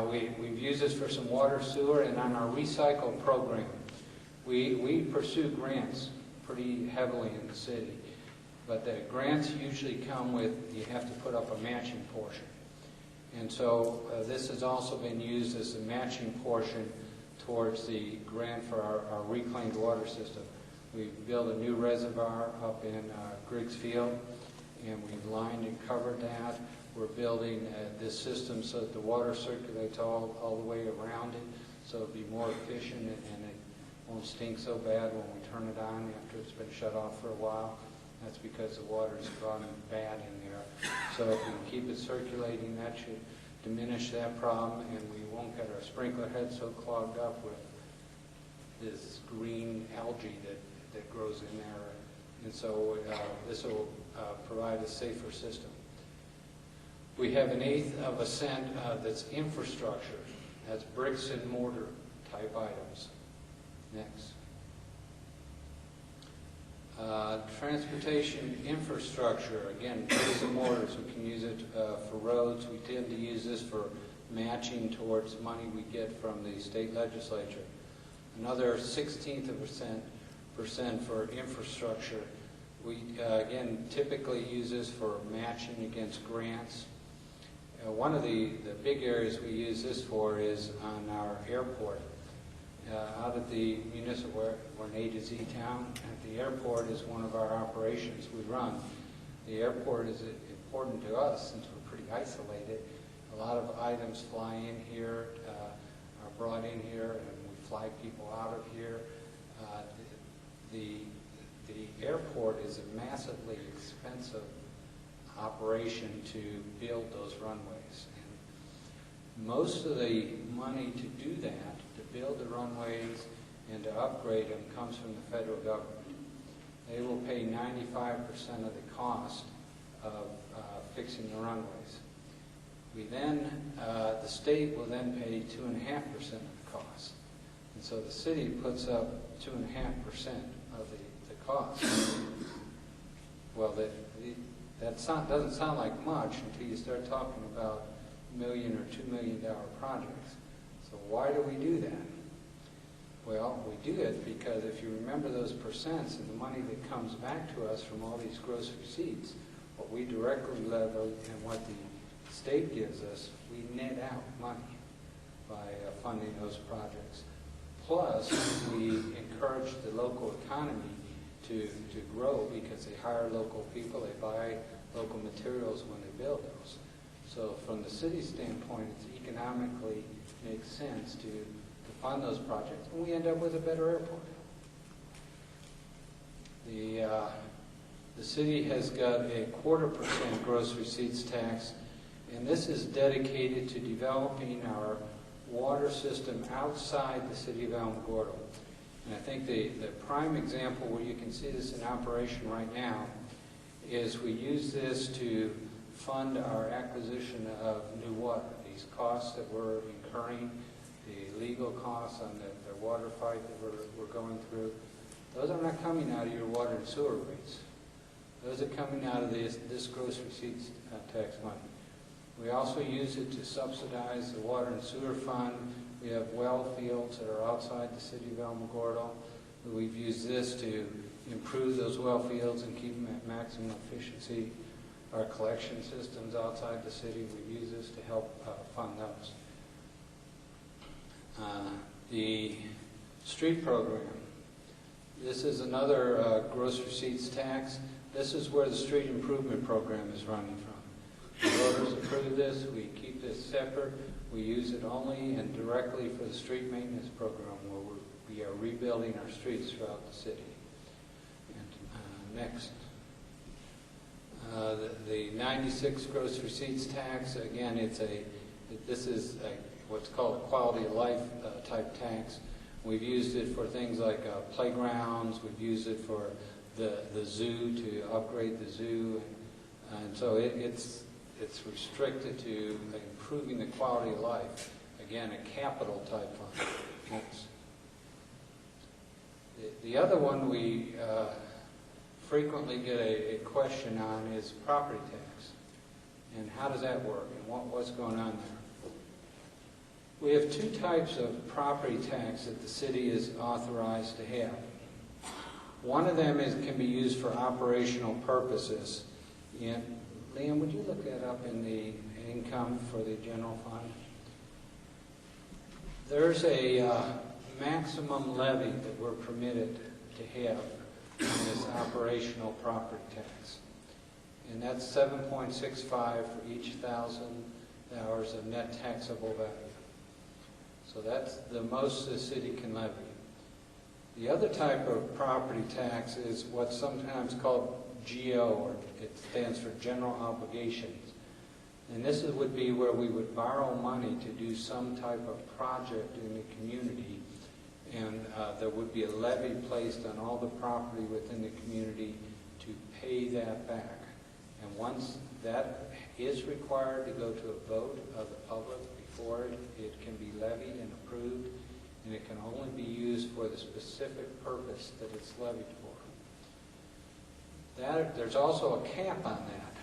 We've used this for some water, sewer, and on our recycle program. We pursue grants pretty heavily in the city, but the grants usually come with, you have to put up a matching portion. And so this has also been used as a matching portion towards the grant for our reclaimed water system. We built a new reservoir up in Griggs Field, and we've lined and covered that. We're building this system so that the water circulates all the way around it, so it'll be more efficient and it won't stink so bad when we turn it on after it's been shut off for a while. That's because the water's gone bad in there. So if we can keep it circulating, that should diminish that problem, and we won't get our sprinkler head so clogged up with this green algae that grows in there. And so this will provide a safer system. We have 1/8 of a cent that's infrastructure. That's bricks and mortar type items. Next. Transportation infrastructure, again, bricks and mortars. We can use it for roads. We tend to use this for matching towards money we get from the state legislature. Another 1/16 of a percent for infrastructure. We, again, typically use this for matching against grants. One of the big areas we use this for is on our airport. Out at the municipal, we're an A to Z town. At the airport is one of our operations we run. The airport is important to us since we're pretty isolated. A lot of items fly in here, are brought in here, and we fly people out of here. The airport is a massively expensive operation to build those runways. And most of the money to do that, to build the runways and to upgrade them, comes from the federal government. They will pay 95% of the cost of fixing the runways. We then, the state will then pay 2.5% of the cost. And so the city puts up 2.5% of the cost. Well, that doesn't sound like much until you start talking about $1 million or $2 million projects. So why do we do that? Well, we do it because if you remember those percents and the money that comes back to us from all these gross receipts, what we directly levy and what the state gives us, we net out money by funding those projects. Plus, we encourage the local economy to grow because they hire local people, they buy local materials when they build those. So from the city's standpoint, it economically makes sense to fund those projects, and we end up with a better airport. The city has got a 0.25% gross receipts tax, and this is dedicated to developing our water system outside the city of Alamogordo. And I think the prime example where you can see this in operation right now is we use this to fund our acquisition of new water. These costs that we're incurring, the legal costs on the water fight that we're going through, those are not coming out of your water and sewer rates. Those are coming out of this gross receipts tax money. We also use it to subsidize the water and sewer fund. We have well fields that are outside the city of Alamogordo. We've used this to improve those well fields and keep them at maximum efficiency. Our collection systems outside the city, we use this to help fund those. The street program. This is another gross receipts tax. This is where the street improvement program is running from. The voters approve this. We keep this separate. We use it only and directly for the street maintenance program where we are rebuilding our streets throughout the city. And next. The 96 gross receipts tax, again, this is what's called a quality of life type tax. We've used it for things like playgrounds. We've used it for the zoo, to upgrade the zoo. And so it's restricted to improving the quality of life. Again, a capital type fund. Next. The other one we frequently get a question on is property tax. And how does that work? And what's going on there? We have two types of property tax that the city is authorized to have. One of them can be used for operational purposes. And Liam, would you look that up in the income for the general fund? There's a maximum levy that we're permitted to have on this operational property tax. And that's 7.65 for each $1,000 of net taxable value. So that's the most the city can levy. The other type of property tax is what's sometimes called GO, or it stands for general obligations. And this would be where we would borrow money to do some type of project in the community, and there would be a levy placed on all the property within the community to pay that back. And once that is required to go to a vote of the public before it can be levied and approved, and it can only be used for the specific purpose that it's levied for. There's also a cap on that,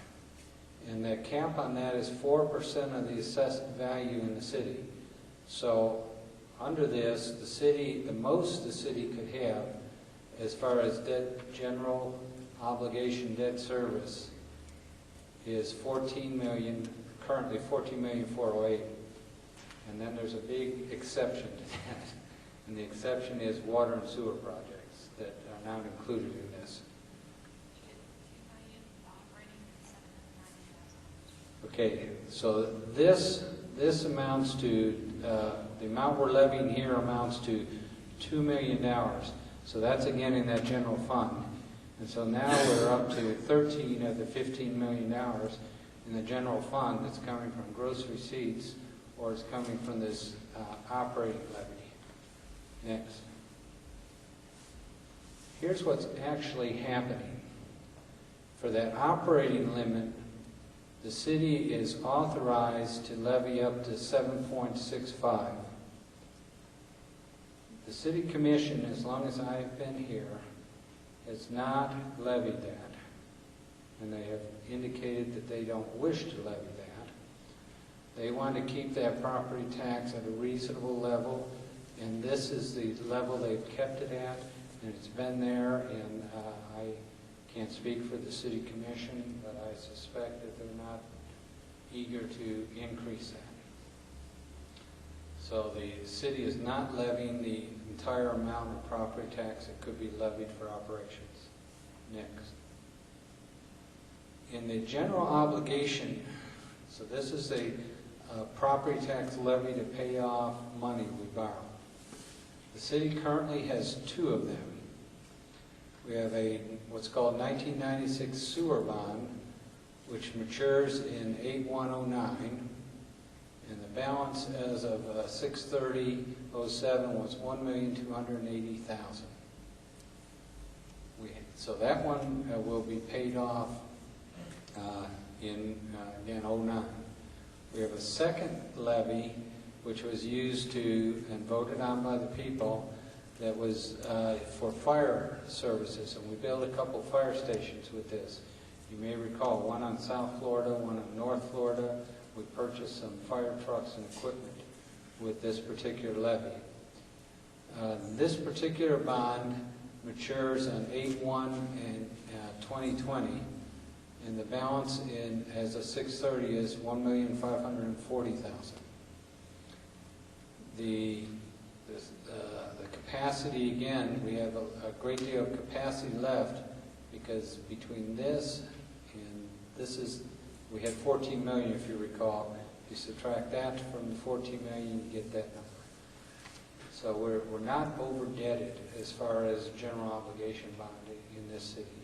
and the cap on that is 4% of the assessed value in the city. So under this, the most the city could have as far as general obligation debt service is currently $14,408,000. And then there's a big exception to that. And the exception is water and sewer projects that are not included in this. Okay, so this amounts to, the amount we're levying here amounts to $2 million. So that's again in that general fund. And so now we're up to 13 of the $15 million in the general fund that's coming from gross receipts, or it's coming from this operating levy. Next. Here's what's actually happening. For that operating limit, the city is authorized to levy up to 7.65. The city commission, as long as I've been here, has not levied that. And they have indicated that they don't wish to levy that. They want to keep that property tax at a reasonable level, and this is the level they've kept it at, and it's been there, and I can't speak for the city commission, but I suspect that they're not eager to increase that. So the city is not levying the entire amount of property tax that could be levied for operations. Next. In the general obligation, so this is a property tax levy to pay off money we borrow. The city currently has two of them. We have what's called 1996 sewer bond, which matures in 8/1/09, and the balance as of 6/30/07 was $1,280,000. So that one will be paid off in again 09. We have a second levy, which was used to and voted on by the people, that was for fire services, and we built a couple fire stations with this. You may recall one on South Florida, one on North Florida. We purchased some fire trucks and equipment with this particular levy. This particular bond matures on 8/1/2020, and the balance as of 6/30 is $1,540,000. The capacity, again, we have a great deal of capacity left, because between this and this we had 14 million, if you recall. If you subtract that from the 14 million, you get that number. So we're not over-debted as far as general obligation bonding in this city.